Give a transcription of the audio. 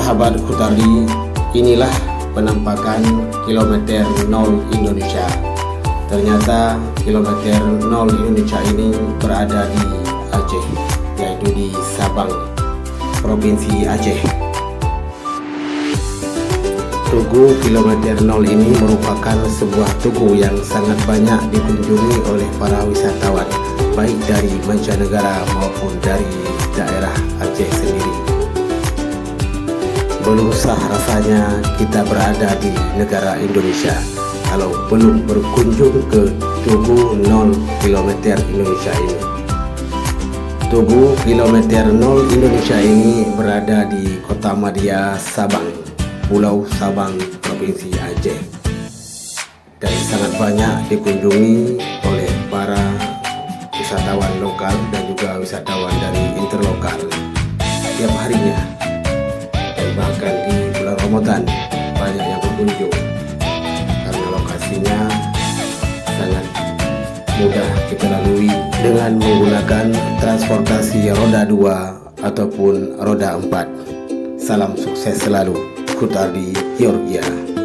Sahabat Hutardi, inilah penampakan kilometer 0 Indonesia. Ternyata kilometer 0 Indonesia ini berada di Aceh, yaitu di Sabang, Provinsi Aceh. Tugu kilometer 0 ini merupakan sebuah tugu yang sangat banyak dikunjungi oleh para wisatawan, baik dari mancanegara maupun dari daerah Aceh sendiri. Belum sah rasanya kita berada di negara Indonesia kalau belum berkunjung ke Tugu 0 km Indonesia ini. Tugu kilometer 0 Indonesia ini berada di Kota Madia, Sabang, Pulau Sabang, Provinsi Aceh, dan sangat banyak dikunjungi oleh para wisatawan lokal dan juga wisatawan dari interlokal setiap harinya. Bahkan di bulan Ramadan banyak yang berkunjung karena lokasinya sangat mudah kita lalui dengan menggunakan transportasi roda 2 ataupun roda 4. Salam sukses selalu, Hutardi, Georgia.